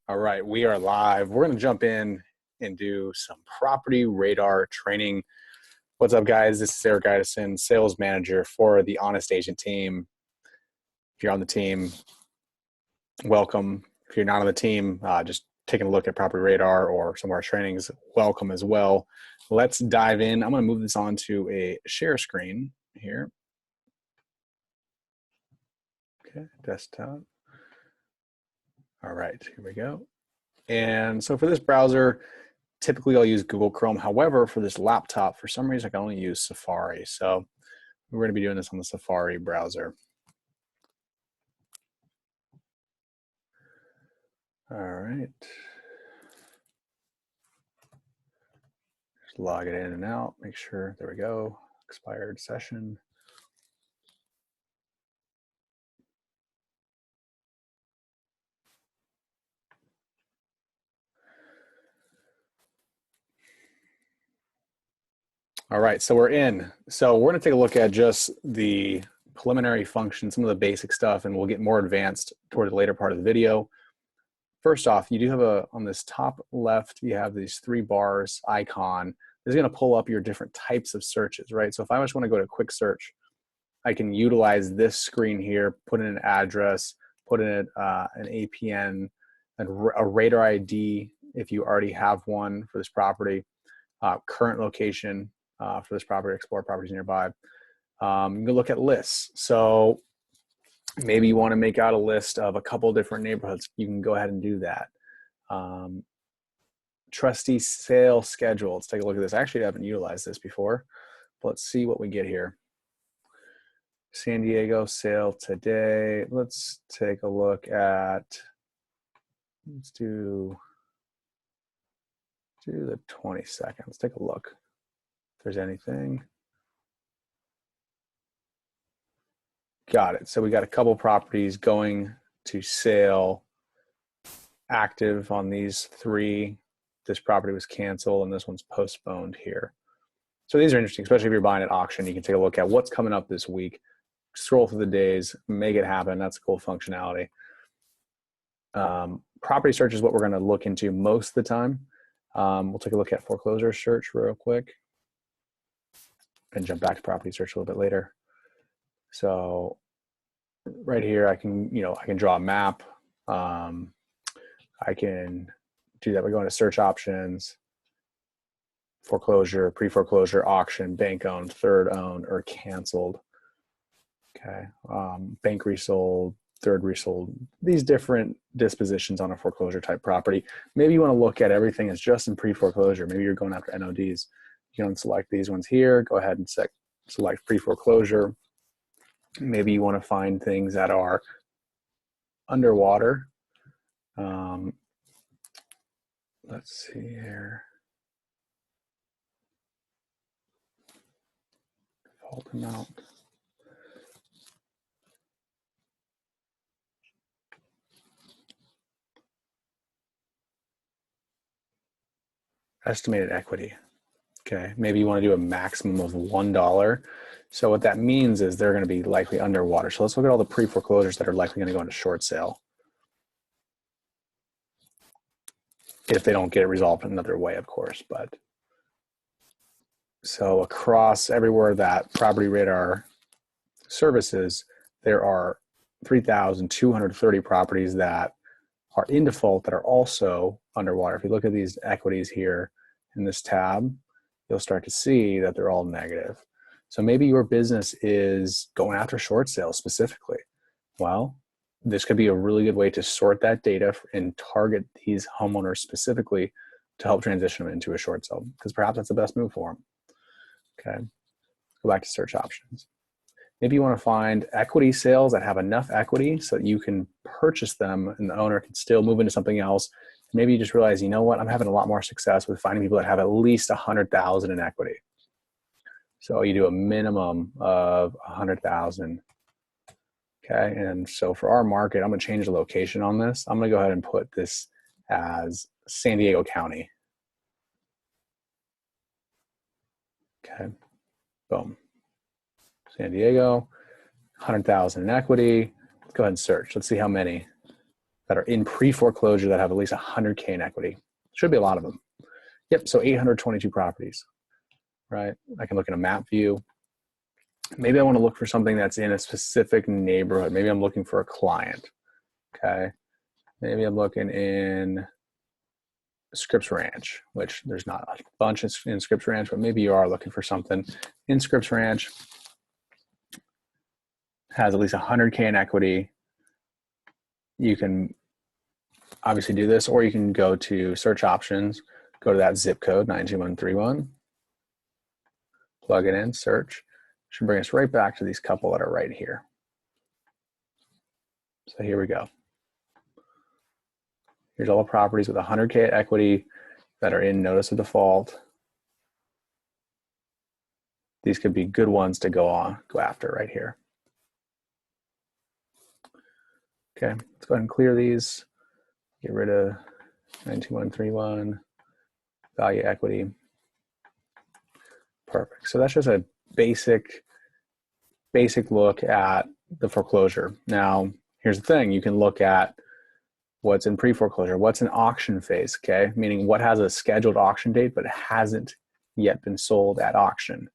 All right, we are live. We're going to jump in and do some property radar training. What's up, guys? This is Eric Idison, sales manager for the Honest Agent team. If you're on the team, welcome. If you're not on the team, just taking a look at Property Radar or some of our trainings, welcome as well. Let's dive in. I'm going to move this onto a share screen here. Okay, desktop. All right, here we go. And so for this browser, typically I'll use Google Chrome. However, for this laptop, for some reason I can only use Safari. So we're going to be doing this on the Safari browser. All right. Just log it in and out, make sure, there we go, expired session. All right, so we're in. So we're going to take a look at just the preliminary functions, some of the basic stuff, and we'll get more advanced toward the later part of the video. First off, you do have on this top left, you have these 3 bars icon. This is going to pull up your different types of searches, right? So if I just want to go to quick search, I can utilize this screen here, put in an address, put in an APN, a radar ID if you already have one for this property, current location for this property, explore properties nearby. You can look at lists. So maybe you want to make out a list of a couple different neighborhoods. You can go ahead and do that. Trustee sale schedule. Let's take a look at this. Actually, I haven't utilized this before. Let's see what we get here. San Diego sale today. Let's take a look at, let's do the 22nd. Let's take a look if there's anything. Got it. So we got a couple properties going to sale, active on these 3. This property was canceled and this one's postponed here. So these are interesting, especially if you're buying at auction. You can take a look at what's coming up this week, scroll through the days, make it happen. That's cool functionality. Property search is what we're going to look into most of the time. We'll take a look at foreclosure search real quick and jump back to property search a little bit later. So right here, I can draw a map. I can do that by going to search options, foreclosure, pre-foreclosure, auction, bank owned, third owned, or canceled. Okay, bank resold, third resold, these different dispositions on a foreclosure type property. Maybe you want to look at everything as just in pre-foreclosure. Maybe you're going after NODs. You can select these ones here, go ahead and select pre-foreclosure. Maybe you want to find things that are underwater. Let's see here. Default amount. Estimated equity. Okay, maybe you want to do a maximum of $1. So what that means is they're going to be likely underwater. So let's look at all the pre-foreclosures that are likely going to go into short sale if they don't get it resolved another way, of course. But so across everywhere that Property Radar services, there are 3,230 properties that are in default that are also underwater. If you look at these equities here in this tab, you'll start to see that they're all negative. So maybe your business is going after short sales specifically. Well, this could be a really good way to sort that data and target these homeowners specifically to help transition them into a short sale, because perhaps that's the best move for them. Okay, go back to search options. Maybe you want to find equity sales that have enough equity so that you can purchase them and the owner can still move into something else. Maybe you just realize, you know what, I'm having a lot more success with finding people that have at least 100,000 in equity. So you do a minimum of 100,000. Okay, and so for our market, I'm going to change the location on this. I'm going to go ahead and put this as San Diego County. Okay, boom. San Diego, 100,000 in equity. Let's go ahead and search. Let's see how many that are in pre-foreclosure that have at least 100K in equity. Should be a lot of them. Yep, so 822 properties, right? I can look at a map view. Maybe I want to look for something that's in a specific neighborhood. Maybe I'm looking for a client, okay? Maybe I'm looking in Scripps Ranch, which there's not a bunch in Scripps Ranch, but maybe you are looking for something in Scripps Ranch. Has at least 100K in equity. You can obviously do this, or you can go to search options, go to that zip code 92131, plug it in, search. Should bring us right back to these couple that are right here. So here we go. Here's all the properties with 100K equity that are in notice of default. These could be good ones to go after right here. Okay, let's go ahead and clear these. Get rid of 92131, value equity. Perfect. So that's just a basic look at the foreclosure. Now, here's the thing. You can look at what's in pre-foreclosure, what's in auction phase, okay? Meaning what has a scheduled auction date but hasn't yet been sold at auction.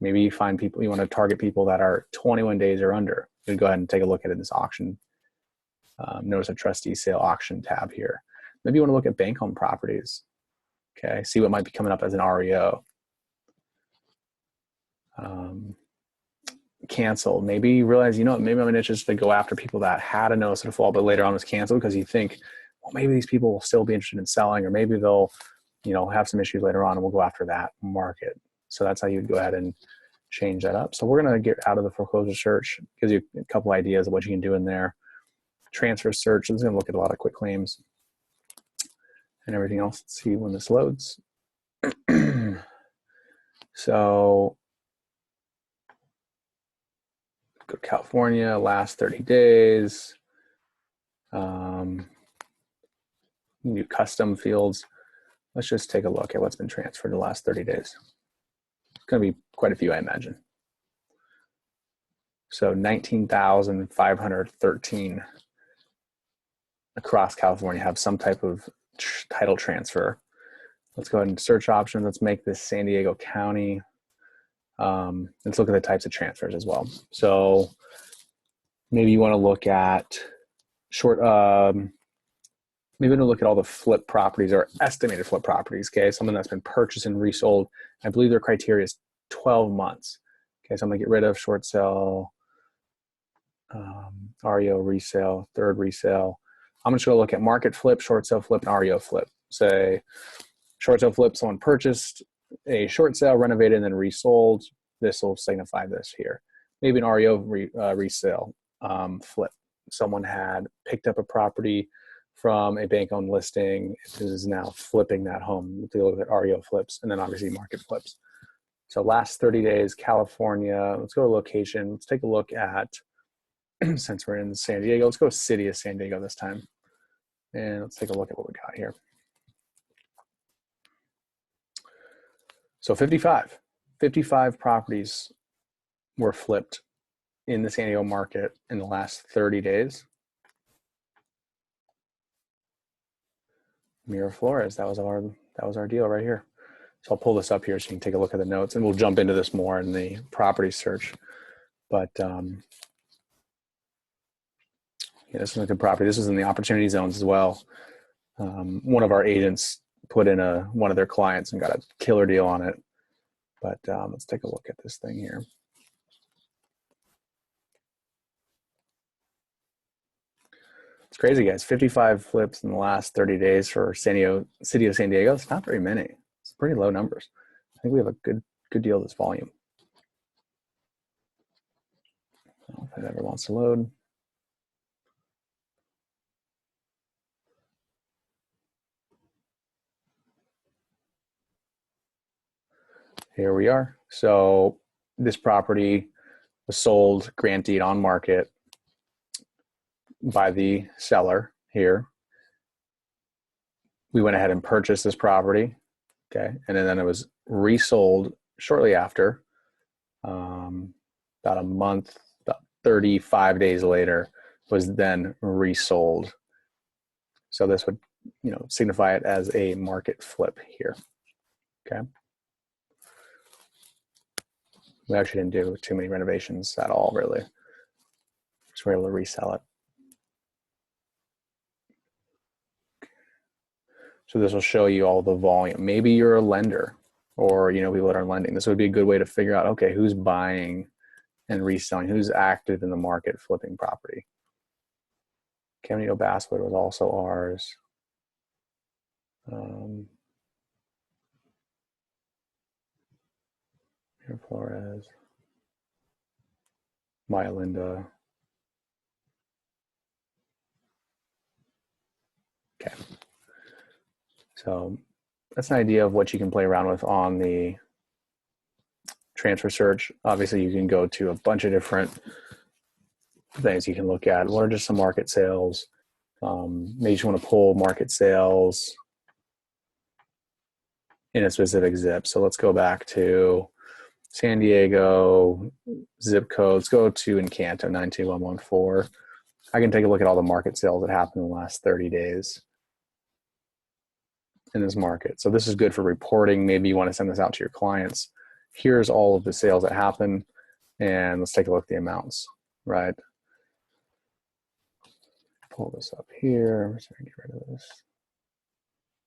Maybe you find people, you want to target people that are 21 days or under. You go ahead and take a look at it in this auction. Notice a trustee sale auction tab here. Maybe you want to look at bank home properties, okay? See what might be coming up as an REO. Canceled. Maybe you realize, you know what, maybe I'm interested to go after people that had a notice of default but later on was canceled because you think, well, maybe these people will still be interested in selling, or maybe they'll, you know, have some issues later on and we'll go after that market. So that's how you'd go ahead and change that up. So we're going to get out of the foreclosure search, gives you a couple ideas of what you can do in there. Transfer search, this is going to look at a lot of quick claims and everything else. Let's see when this loads. So go to California, last 30 days. New custom fields. Let's just take a look at what's been transferred in the last 30 days. It's going to be quite a few, I imagine. So 19,513 across California have some type of title transfer. Let's go ahead and search options. Let's make this San Diego County. Let's look at the types of transfers as well. So maybe you want to look at maybe to look at all the flip properties or estimated flip properties, okay? Something that's been purchased and resold. I believe their criteria is 12 months. Okay, so I'm gonna get rid of short sale, REO resale, third resale. I'm just gonna look at market flip, short sale flip, and REO flip. Say short sale flip, someone purchased a short sale, renovated, and then resold. This will signify this here. Maybe an REO resale flip. Someone had picked up a property from a bank-owned listing, is now flipping that home. We'll look at REO flips, and then obviously market flips. So last 30 days, California, let's go to location. Let's take a look at, since we're in San Diego, let's go city of San Diego this time. And let's take a look at what we got here. So 55 properties were flipped in the San Diego market in the last 30 days. Miraflores, that was our deal right here. So I'll pull this up here so you can take a look at the notes, and we'll jump into this more in the property search. But yeah, this is a good property. This is in the opportunity zones as well. One of our agents put in one of their clients and got a killer deal on it. But let's take a look at this thing here. It's crazy, guys. 55 flips in the last 30 days for city of San Diego. It's not very many. It's pretty low numbers. I think we have a good deal of this volume. I don't know if it ever wants to load. Here we are. So this property was sold, grant deed on market by the seller here. We went ahead and purchased this property, okay, and then it was resold shortly after. About a month, about 35 days later, was then resold So this would, signify it as a market flip here. Okay. We actually didn't do too many renovations at all, really. Just were able to resell it. So this will show you all the volume. Maybe you're a lender, or people that are lending. This would be a good way to figure out, okay, who's buying and reselling, who's active in the market flipping property. Caminito Basswood was also ours. Here Flores, Maya Linda. Okay. So that's an idea of what you can play around with on the transfer search. Obviously, you can go to a bunch of different things you can look at. What are just some market sales? Maybe you just want to pull market sales in a specific zip. So let's go back to San Diego zip code. Let's go to Encanto 92114. I can take a look at all the market sales that happened in the last 30 days in this market. So this is good for reporting. Maybe you want to send this out to your clients. Here's all of the sales that happen, and let's take a look at the amounts, right? Pull this up here. I'm just going to get rid of this.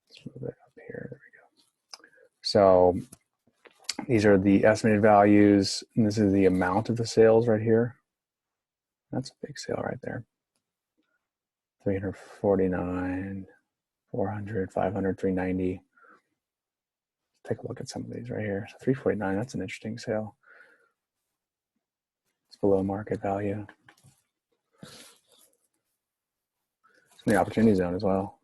Let's move it up here. There we go. So these are the estimated values, and this is the amount of the sales right here. That's a big sale right there. 349, 400, 500, 390. Take a look at some of these right here. So 349, that's an interesting sale. It's below market value. It's in the opportunity zone as well.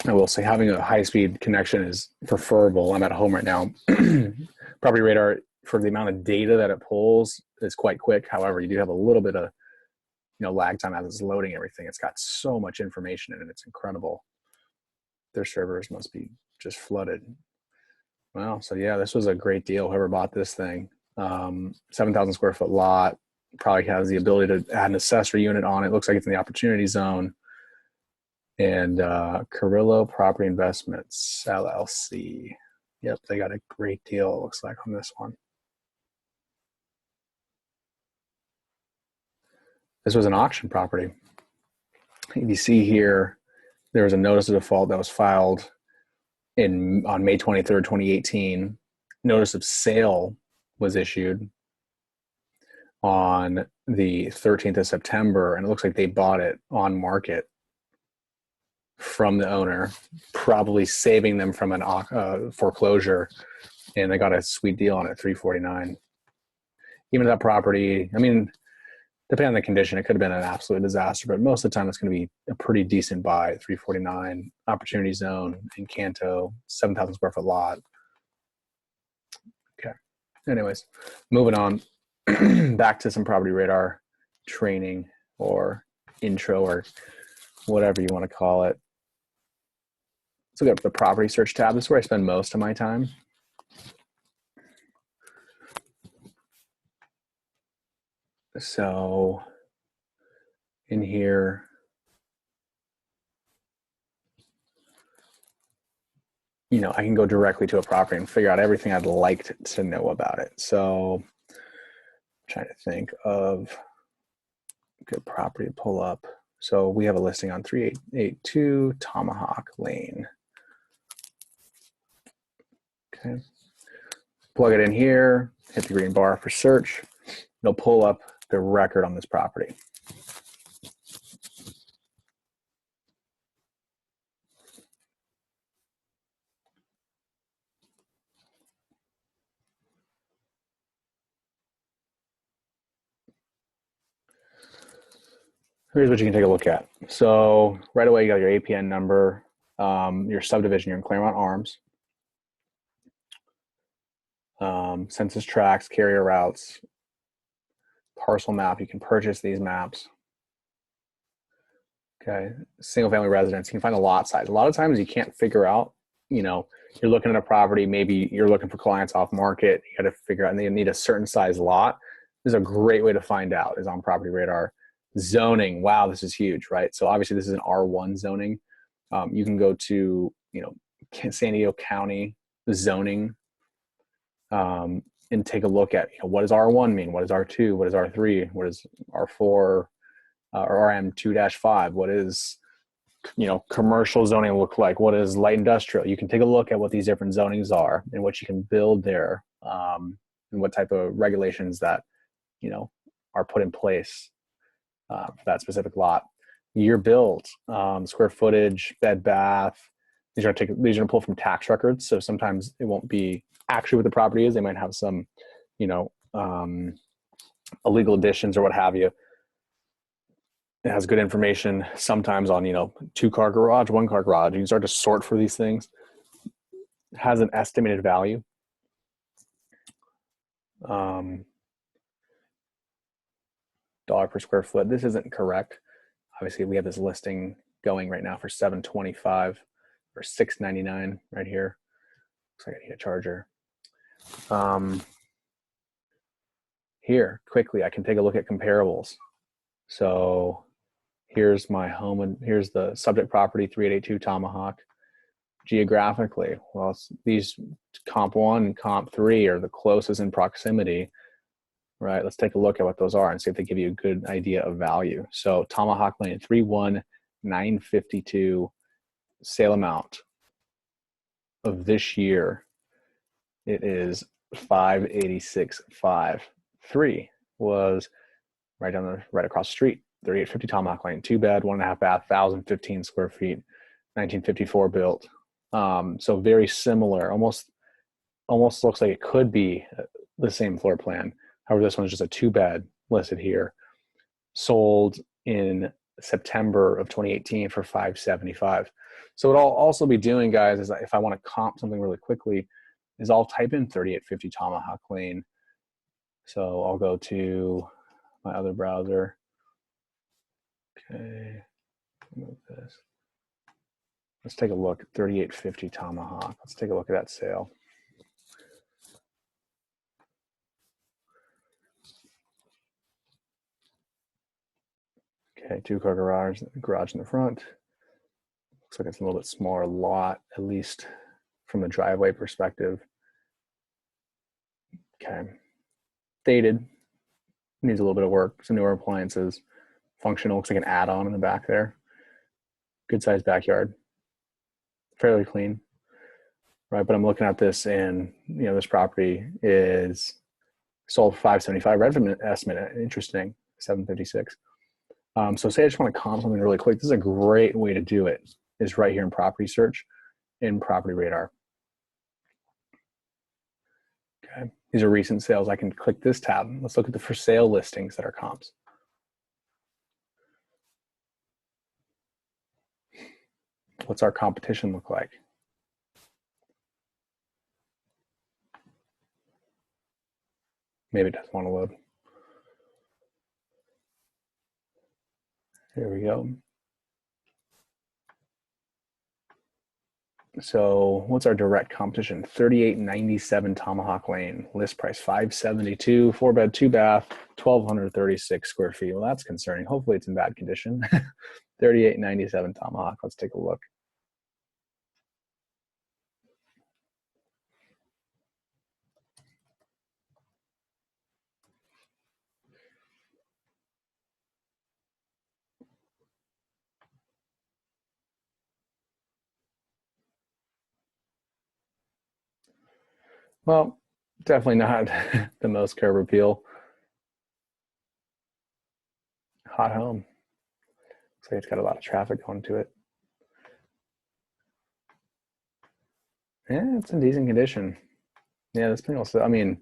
I will say having a high-speed connection is preferable. I'm at home right now. PropertyRadar, for the amount of data that it pulls, is quite quick. However, you do have a little bit of lag time as it's loading everything. It's got so much information in it. It's incredible. Their servers must be just flooded. Wow. So yeah, this was a great deal. Whoever bought this thing, 7,000 square foot lot, probably has the ability to add an accessory unit on it. Looks like it's in the opportunity zone. And Carrillo Property Investments, LLC. Yep, they got a great deal, it looks like, on this one. This was an auction property. You see here, there was a notice of default that was filed on May 23rd, 2018. Notice of sale was issued on the 13th of September, and it looks like they bought it on market from the owner, probably saving them from an foreclosure, and they got a sweet deal on it, 349. Even that property, I mean, depending on the condition, it could have been an absolute disaster, but most of the time it's going to be a pretty decent buy. 349, opportunity zone, Encanto, 7,000 square foot lot. Okay. Anyways, moving on back to some PropertyRadar training or intro or whatever you want to call it. Let's look at the property search tab. This is where I spend most of my time. So in here, I can go directly to a property and figure out everything I'd like to know about it. So I'm trying to think of a good property to pull up. So we have a listing on 3882 Tomahawk Lane. Okay. Plug it in here, hit the green bar for search. It'll pull up the record on this property. Here's what you can take a look at. So right away, you got your APN number, your subdivision, you're in Claremont Arms, census tracts, carrier routes, parcel map. You can purchase these maps. Okay, single family residence. You can find the lot size. A lot of times you can't figure out you know, you're looking at a property, maybe you're looking for clients off market, you got to figure out, and they need a certain size lot. This is a great way to find out, is on Property Radar. Zoning, wow, this is huge, right? So obviously this is an R1 zoning. You can go to, you know, San Diego County zoning, and take a look at, you know, what does R1 mean? What does R2? What is R3? What is R4 or RM2-5? What is, you know, commercial zoning look like? What is light industrial? You can take a look at what these different zonings are and what you can build there, and what type of regulations that, you know, are put in place for that specific lot. Year built, square footage, bed, bath. These are going to pull from tax records. So sometimes it won't be actually what the property is. They might have some, you know, illegal additions or what have you. It has good information sometimes on, you know, 2-car garage, 1-car garage. You can start to sort for these things. It has an estimated value. Dollar per square foot. This isn't correct. Obviously, we have this listing going right now for $725 or $699 right here. Looks like I need a charger. Here, quickly, I can take a look at comparables. So here's my home, and here's the subject property, 3882 Tomahawk. Geographically, well, these comp 1 and comp 3 are the closest in proximity, right? Let's take a look at what those are and see if they give you a good idea of value. So Tomahawk Lane, 31952, sale amount of this year, it is 586.53. Was right across the street, 3850 Tomahawk Lane, 2-bed, 1.5 bath, 1,015 square feet, 1954 built. So very similar, almost looks like it could be the same floor plan. However, this one's just a 2-bed listed here, sold in September of 2018 for $575. So what I'll also be doing, guys, is if I want to comp something really quickly, is I'll type in 3850 Tomahawk Lane. So I'll go to my other browser. Okay, move this. Let's take a look at 3850 Tomahawk. Let's take a look at that sale. Okay, 2-car garage in the front. Looks like it's a little bit smaller lot, at least from the driveway perspective. Okay, dated, needs a little bit of work. Some newer appliances. Functional, looks like an add-on in the back there. Good sized backyard, fairly clean, right? But I'm looking at this, and you know, this property is sold for $575. Revenue estimate, interesting, $756. So say I just want to comp something really quick. This is a great way to do it, is right here in property search in Property Radar. Okay, these are recent sales. I can click this tab. Let's look at the for sale listings that are comps. What's our competition look like? Maybe it doesn't want to load. Here we go. So what's our direct competition? 3897 Tomahawk Lane, list price $572, 4-bed, 2-bath, 1,236 square feet. Well, that's concerning. Hopefully it's in bad condition. 3897 Tomahawk. Let's take a look. Well, definitely not the most curb appeal. Hot home. Looks like it's got a lot of traffic going to it. Yeah, it's in decent condition. Yeah, this thing also, I mean,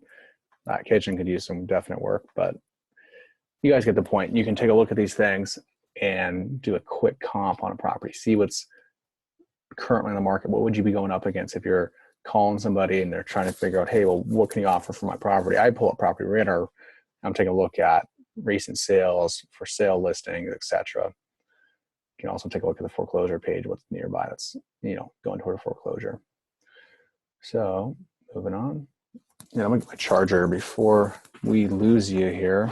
that kitchen could use some definite work, but you guys get the point. You can take a look at these things and do a quick comp on a property, see what's currently in the market. What would you be going up against if you're calling somebody and they're trying to figure out, hey, well, what can you offer for my property? I pull up Property Radar. I'm taking a look at recent sales, for sale listings, etc. You can also take a look at the foreclosure page, what's nearby that's, you know, going toward a foreclosure. So moving on. Yeah, I'm gonna get my charger before we lose you here.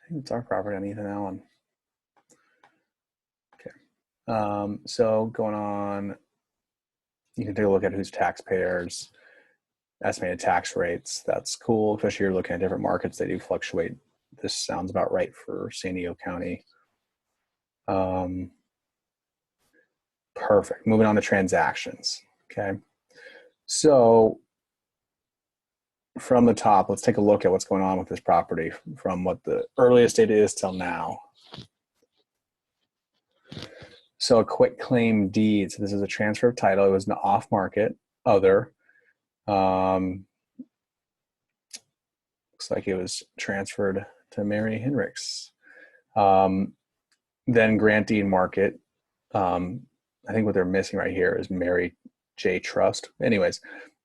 I think it's our property on Ethan Allen. Okay. So going on, you can take a look at who's taxpayers, estimated tax rates. That's cool, especially you're looking at different markets. They do fluctuate. This sounds about right for San Diego County. Perfect. Moving on to transactions. Okay. So from the top, let's take a look at what's going on with this property from what the earliest date is till now. So a quick claim deed. So this is a transfer of title. It was an off-market other. Looks like it was transferred to Mary Hinrichs. Then grantee market. I think what they're missing right here is Mary J. Trust. Anyways,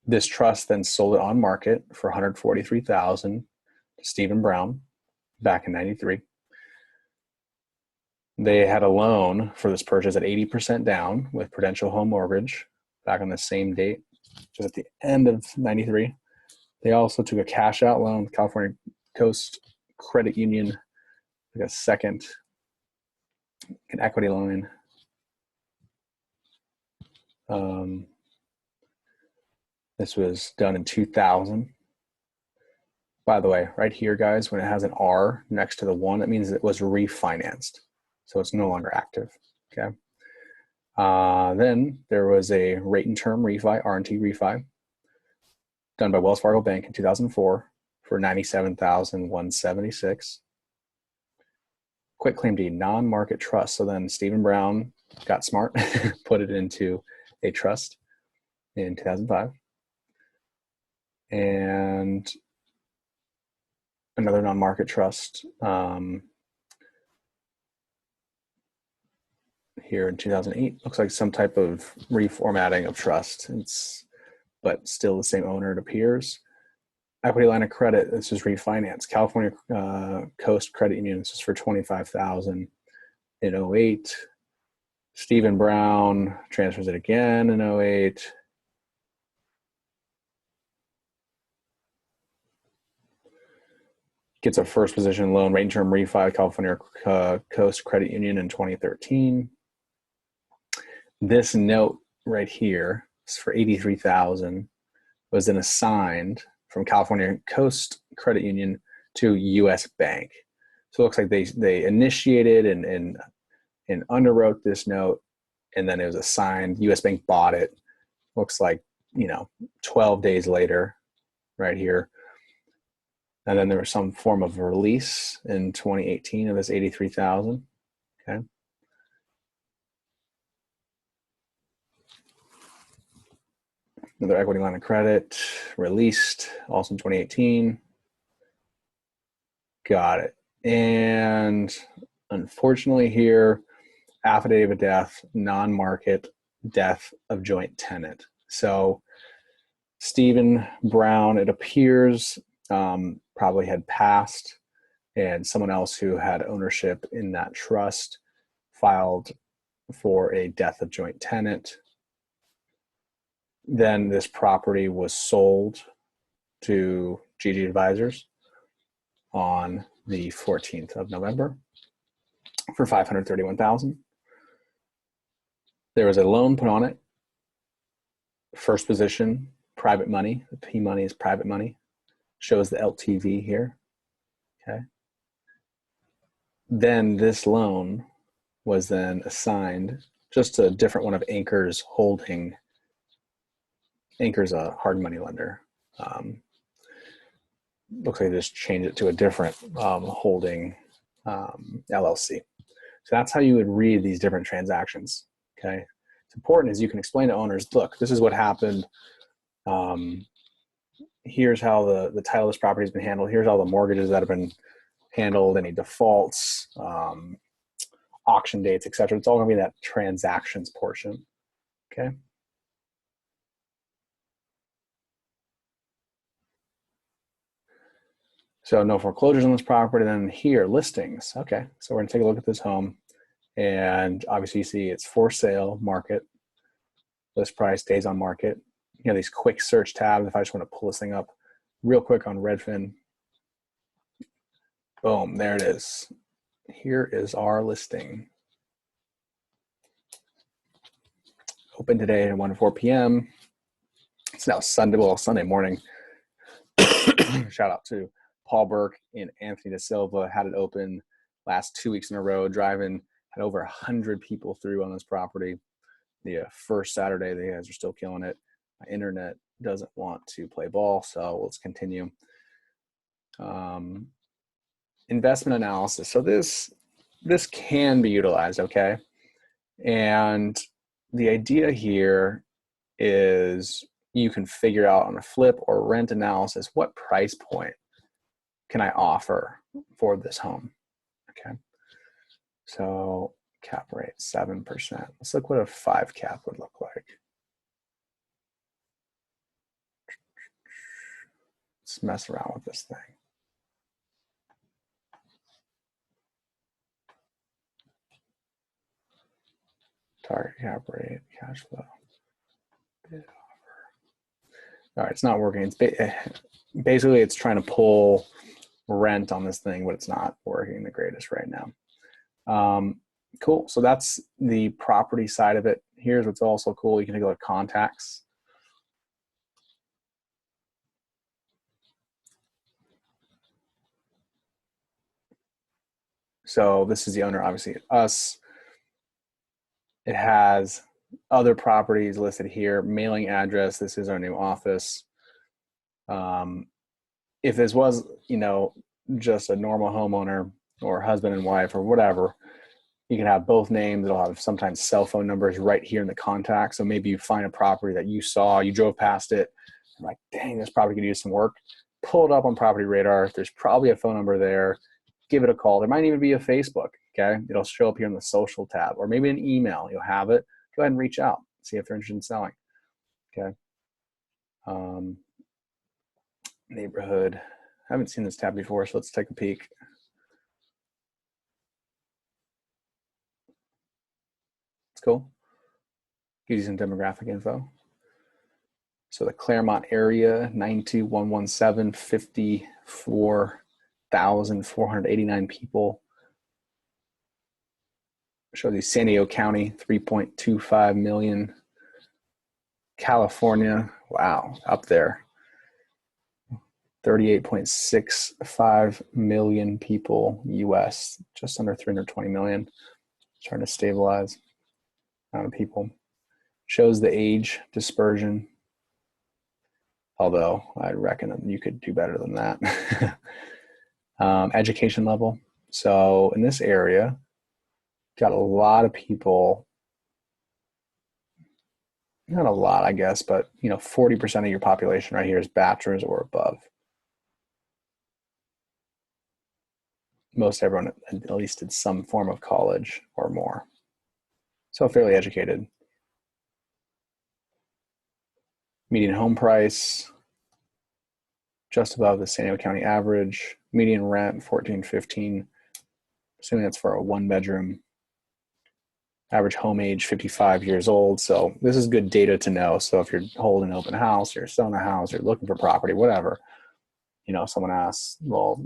this trust then sold it on market for $143,000 to Stephen Brown back in '93. They had a loan for this purchase at 80% down with Prudential Home Mortgage back on the same date, just at the end of '93. They also took a cash out loan with California Coast Credit Union, like a second, an equity loan. This was done in 2000. By the way, right here, guys, when it has an R next to the 1, that means it was refinanced. So it's no longer active, okay? Then there was a rate and term refi, R&T refi, done by Wells Fargo Bank in 2004 for $97,176. Quit claim deed, non-market trust. So then Stephen Brown got smart, put it into a trust in 2005. And another non-market trust here in 2008. Looks like some type of reformatting of trust. But still the same owner, it appears. Equity line of credit, this is refinance. California Coast Credit Union, this is for $25,000 in '08. Stephen Brown transfers it again in '08. Gets a first position loan, rate and term refi, California Coast Credit Union in 2013. This note right here is for $83,000, was then assigned from California Coast Credit Union to U.S. Bank. So it looks like they initiated and underwrote this note, and then it was assigned. U.S. Bank bought it. Looks like 12 days later, right here. And then there was some form of release in 2018 of this $83,000. Okay. Another equity line of credit released also in 2018. Got it. And unfortunately here, affidavit of death, non-market death of joint tenant. So Stephen Brown, it appears, probably had passed, and someone else who had ownership in that trust filed for a death of joint tenant. Then this property was sold to GG Advisors on the 14th of November for $531,000. There was a loan put on it. First position, private money. The P money is private money. Shows the LTV here. Okay. Then this loan was then assigned just a different one of Anchor's holding. Anchor's a hard money lender. Looks like they just changed it to a different holding LLC. So that's how you would read these different transactions. Okay. It's important is you can explain to owners, look, this is what happened. Here's how the title of this property has been handled. Here's all the mortgages that have been handled, any defaults, auction dates, etc. It's all going to be that transactions portion. Okay. So no foreclosures on this property. Then here, listings. Okay, so we're going to take a look at this home, and obviously you see it's for sale, market, list price, days on market. You know, these quick search tabs. If I just want to pull this thing up real quick on Redfin, boom, there it is. Here is our listing. Open today at 1 to 4 p.m. It's now Sunday, well, Sunday morning. Shout out to Paul Burke and Anthony Da Silva. Had it open last 2 weeks in a row, driving, had over 100 people through on this property. The first Saturday, the guys are still killing it. My internet doesn't want to play ball, so let's continue. Investment analysis. So this can be utilized, okay? And the idea here is you can figure out on a flip or rent analysis, what price point can I offer for this home? Okay. So cap rate 7%. Let's look what a 5 cap would look like. Let's mess around with this thing. Target cap rate, cash flow, bid offer. All right, it's not working. It's basically it's trying to pull rent on this thing, but it's not working the greatest right now. Cool. So that's the property side of it. Here's what's also cool. You can take a look at contacts. So this is the owner, obviously us. It has other properties listed here, mailing address. This is our new office. If this was, you know, just a normal homeowner or husband and wife or whatever, you can have both names. It'll have sometimes cell phone numbers right here in the contact. So maybe you find a property that you saw, you drove past it, and like, dang, this property could use some work. Pull it up on PropertyRadar. There's probably a phone number there. Give it a call. There might even be a Facebook, okay? It'll show up here in the social tab, or maybe an email. You'll have it. Go ahead and reach out. See if they're interested in selling, okay? Neighborhood. I haven't seen this tab before, so let's take a peek. It's cool. Gives you some demographic info. So the Claremont area, 92117, 54,489 people. Shows you San Diego County, 3.25 million. California, wow, up there. 38.65 million people, US, just under 320 million. Trying to stabilize amount of people. Shows the age dispersion, although I reckon you could do better than that. Education level. So in this area, got a lot of people, not a lot, I guess, but 40% of your population right here is bachelor's or above. Most everyone at least did some form of college or more. So fairly educated. Median home price, just above the San Diego County average. Median rent, $1,415. Assuming that's for a 1-bedroom. Average home age, 55 years old. So this is good data to know. So if you're holding an open house, you're selling a house, you're looking for property, whatever, someone asks, well,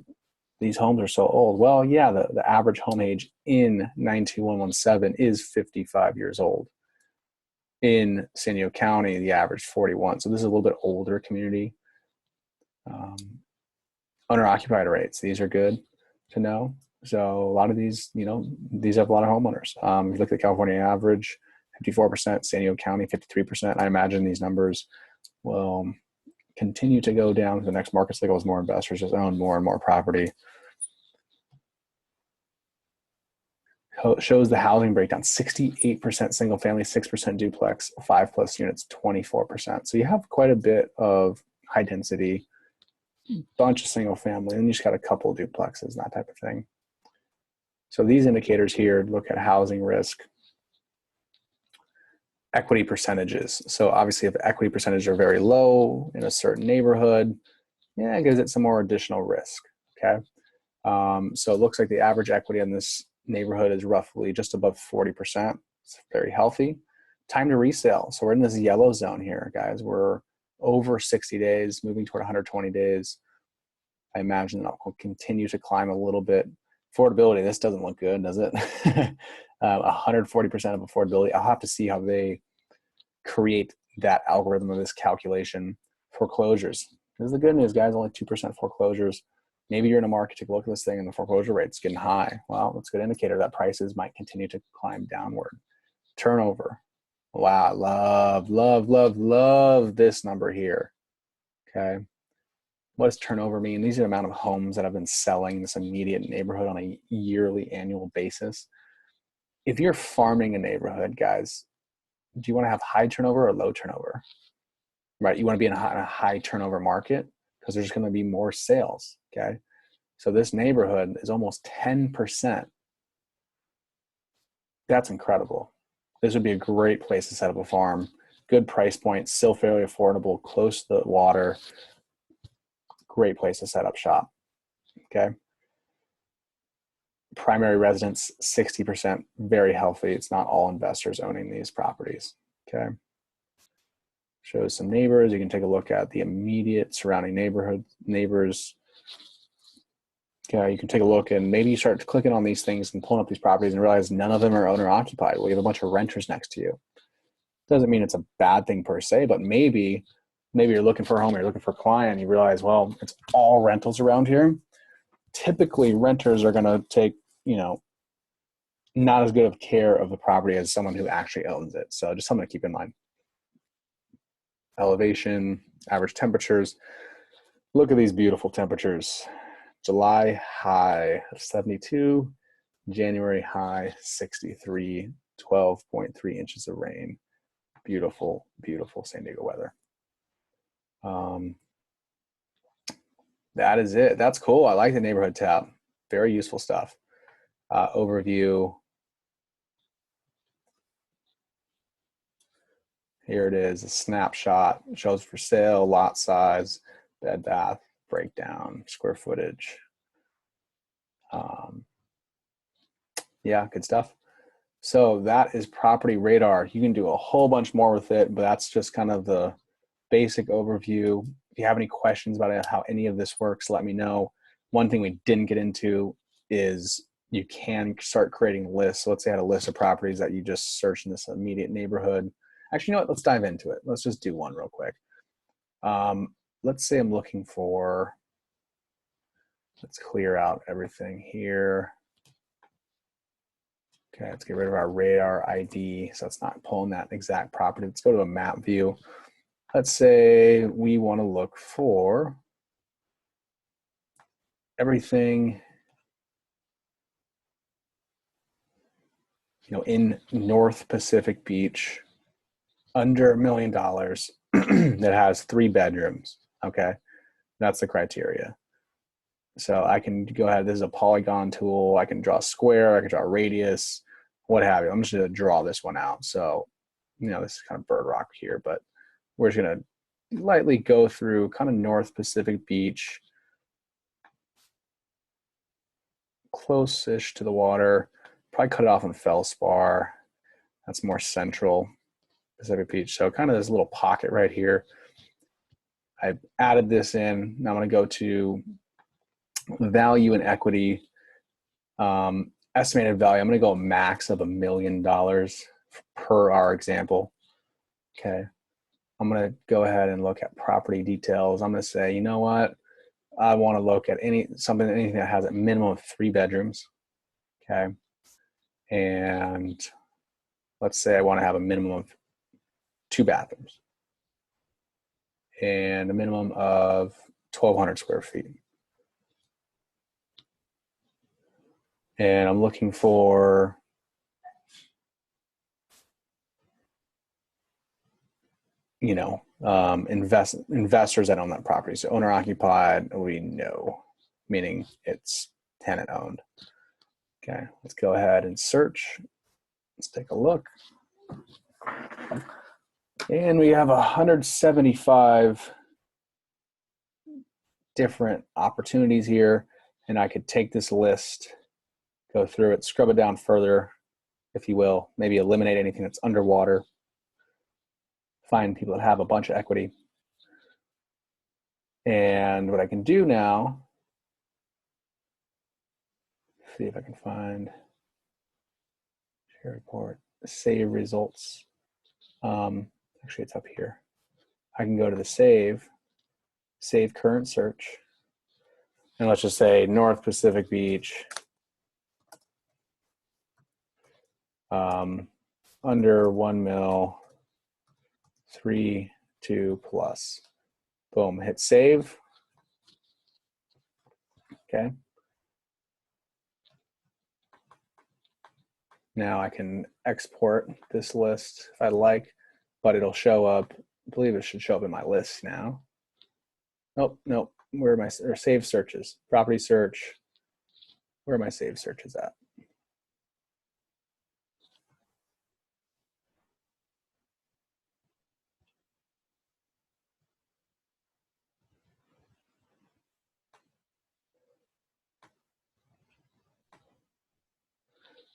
these homes are so old. Well, yeah, the average home age in 92117 is 55 years old. In San Diego County, the average 41. So this is a little bit older community. Owner-occupied rates, these are good to know. So a lot of these, these have a lot of homeowners. If you look at the California average, 54%, San Diego County, 53%. I imagine these numbers will continue to go down to the next market cycle as more investors just own more and more property. Shows the housing breakdown: 68% single family, 6% duplex, 5+ units, 24%. So you have quite a bit of high density, bunch of single family, and you just got a couple of duplexes, that type of thing. So these indicators here look at housing risk. Equity percentages. So obviously if equity percentages are very low in a certain neighborhood, yeah, it gives it some more additional risk, okay? So it looks like the average equity in this neighborhood is roughly just above 40%. It's very healthy. Time to resale. So we're in this yellow zone here, guys. We're over 60 days, moving toward 120 days. I imagine that will continue to climb a little bit. Affordability, this doesn't look good, does it? 140% of affordability. I'll have to see how they create that algorithm of this calculation. Foreclosures. This is the good news, guys. Only 2% foreclosures. Maybe you're in a market, take a look at this thing and the foreclosure rate's getting high. Well, that's a good indicator that prices might continue to climb downward. Turnover. Wow, love this number here. Okay. What does turnover mean? These are the amount of homes that have been selling in this immediate neighborhood on a yearly, annual basis. If you're farming a neighborhood, guys, do you want to have high turnover or low turnover? Right, you want to be in a high turnover market because there's going to be more sales, okay? So this neighborhood is almost 10%. That's incredible. This would be a great place to set up a farm. Good price point, still fairly affordable, close to the water. Great place to set up shop, okay? Primary residence, 60%, very healthy. It's not all investors owning these properties, okay? Shows some neighbors. You can take a look at the immediate surrounding neighbors. Okay, you can take a look and maybe you start clicking on these things and pulling up these properties and realize none of them are owner occupied. Well, you have a bunch of renters next to you. Doesn't mean it's a bad thing per se, but maybe you're looking for a home, you're looking for a client, and you realize, well, it's all rentals around here. Typically, renters are going to take, not as good of care of the property as someone who actually owns it. So just something to keep in mind. Elevation, average temperatures. Look at these beautiful temperatures. July high of 72, January high 63, 12.3 inches of rain. Beautiful, beautiful San Diego weather. That is it. That's cool. I like the neighborhood tab. Very useful stuff. Overview. Here it is, a snapshot. It shows for sale, lot size, bed bath, breakdown, square footage. Yeah, good stuff. So that is PropertyRadar. You can do a whole bunch more with it, but that's just kind of the basic overview. If you have any questions about how any of this works, let me know. One thing we didn't get into is you can start creating lists. So let's say I had a list of properties that you just search in this immediate neighborhood. Actually, you know what? Let's dive into it. Let's just do one real quick. Let's say I'm looking for, let's clear out everything here. Okay, let's get rid of our radar ID. So it's not pulling that exact property. Let's go to a map view. Let's say we want to look for everything, in North Pacific Beach, under $1 million that has 3 bedrooms. Okay, that's the criteria. So I can go ahead, this is a polygon tool. I can draw a square, I can draw a radius, what have you. I'm just gonna draw this one out. So, this is kind of bird rock here, but we're just gonna lightly go through kind of North Pacific Beach, close-ish to the water. Probably cut it off in Feldspar. That's more central Pacific Beach. So kind of this little pocket right here. I've added this in. Now I'm gonna go to value and equity, estimated value. I'm going to go a max of $1 million per our example. Okay. I'm going to go ahead and look at property details. I'm going to say, you know what? I want to look at anything that has a minimum of 3 bedrooms. Okay. And let's say I want to have a minimum of 2 bathrooms and a minimum of 1,200 square feet. And I'm looking for you know, investors that own that property. So owner occupied, we know, meaning it's tenant owned. Okay, let's go ahead and search. Let's take a look. And we have 175 different opportunities here. And I could take this list, go through it, scrub it down further, if you will, maybe eliminate anything that's underwater, find people that have a bunch of equity. And what I can do now, see if I can find share report, save results. Actually, it's up here. I can go to the save current search, and let's just say North Pacific Beach, under 1 mil, 3, 2 plus. Boom, hit save. Okay. Now I can export this list if I'd like, but it'll show up, I believe it should show up in my list now. Nope. Where are my save searches? Property search. Where are my save searches at?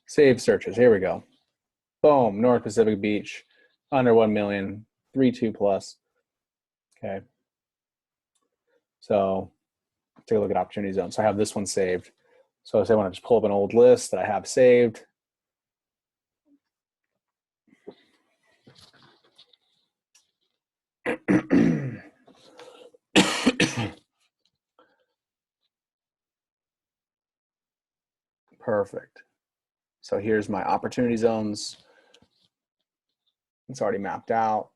Save searches, here we go. Boom, North Pacific Beach, under 1 million, 3, 2 plus. Okay. So take a look at opportunity zone. So I have this one saved. So say I want to just pull up an old list that I have saved. Perfect. So here's my opportunity zones. It's already mapped out.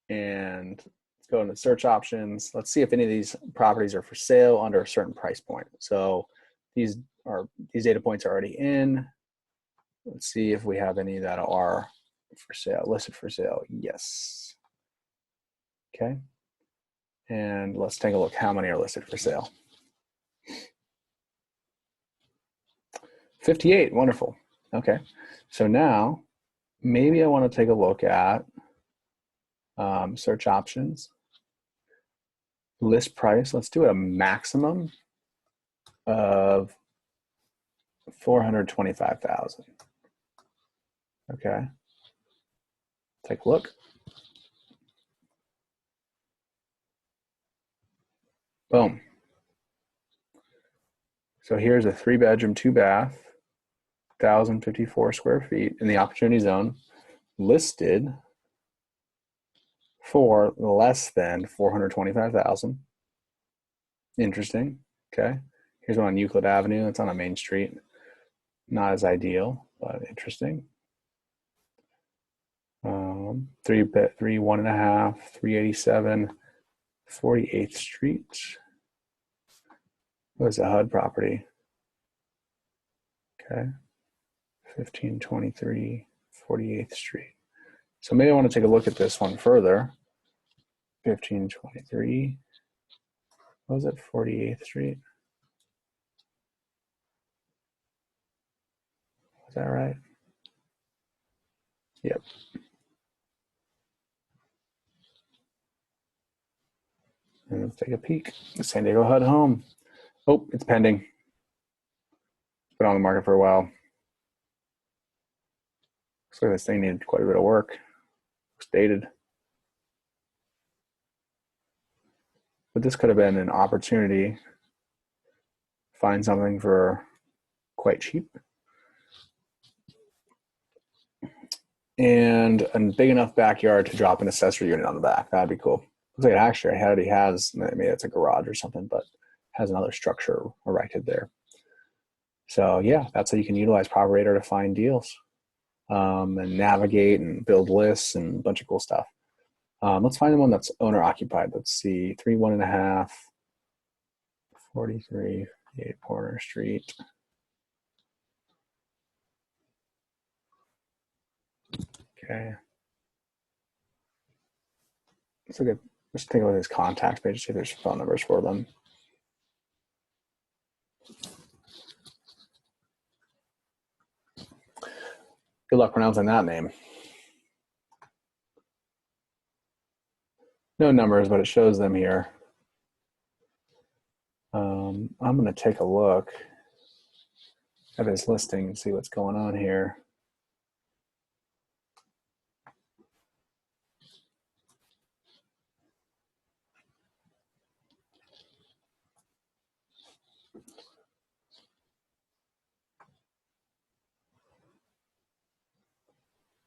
And let's go into search options. Let's see if any of these properties are for sale under a certain price point. So these data points are already in. Let's see if we have any that are for sale, listed for sale. Yes. Okay. And let's take a look how many are listed for sale. 58, wonderful. Okay, so now maybe I want to take a look at search options, list price. Let's do a maximum of 425,000. Okay, take a look. Boom. So here's a 3-bedroom, 2-bath, 1,054 square feet in the opportunity zone, listed for less than 425,000. Interesting. Okay. Here's one on Euclid Avenue. It's on a main street. Not as ideal, but interesting. 3, 1.5, 387, 48th Street. What is a HUD property? Okay. 1523, 48th Street. So maybe I want to take a look at this one further. 1523. What was it? 48th Street. Is that right? Yep. And let's take a peek. The San Diego HUD home. Oh, it's pending. It's been on the market for a while. Looks like this thing needed quite a bit of work. It's dated. But this could have been an opportunity. Find something for quite cheap. And a big enough backyard to drop an accessory unit on the back. That'd be cool. Looks like it actually already has, maybe it's a garage or something, but has another structure erected there. So yeah, that's how you can utilize PropertyRadar to find deals and navigate and build lists and a bunch of cool stuff. Let's find the one that's owner occupied. Let's see, 3, 1.5, 43, 8 Porter Street. Okay. Let's look at, let's take a look at his contacts page, see if there's phone numbers for them. Good luck pronouncing that name. No numbers, but it shows them here. I'm going to take a look at his listing and see what's going on here.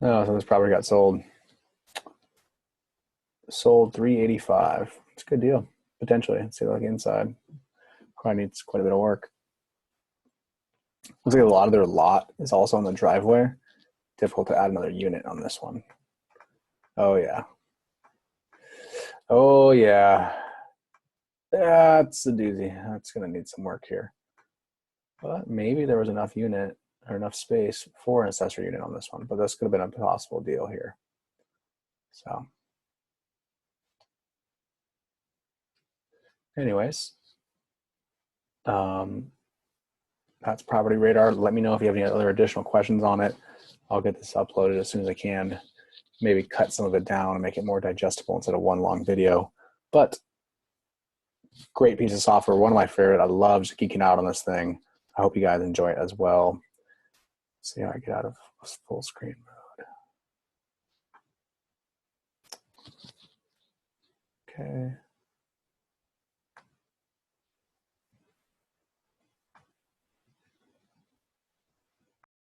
Oh, so this property got sold. Sold 385. It's a good deal, potentially. Let's see, like inside. Probably needs quite a bit of work. Looks like a lot of their lot is also on the driveway. Difficult to add another unit on this one. Oh yeah. Oh yeah. That's a doozy. That's gonna need some work here. But maybe there was enough unit or enough space for an accessory unit on this one, but this could have been a possible deal here. So anyways, that's Property Radar. Let me know if you have any other additional questions on it. I'll get this uploaded as soon as I can. Maybe cut some of it down and make it more digestible instead of one long video. But great piece of software, one of my favorite. I love just geeking out on this thing. I hope you guys enjoy it as well. Let's see how I get out of full screen mode. Okay.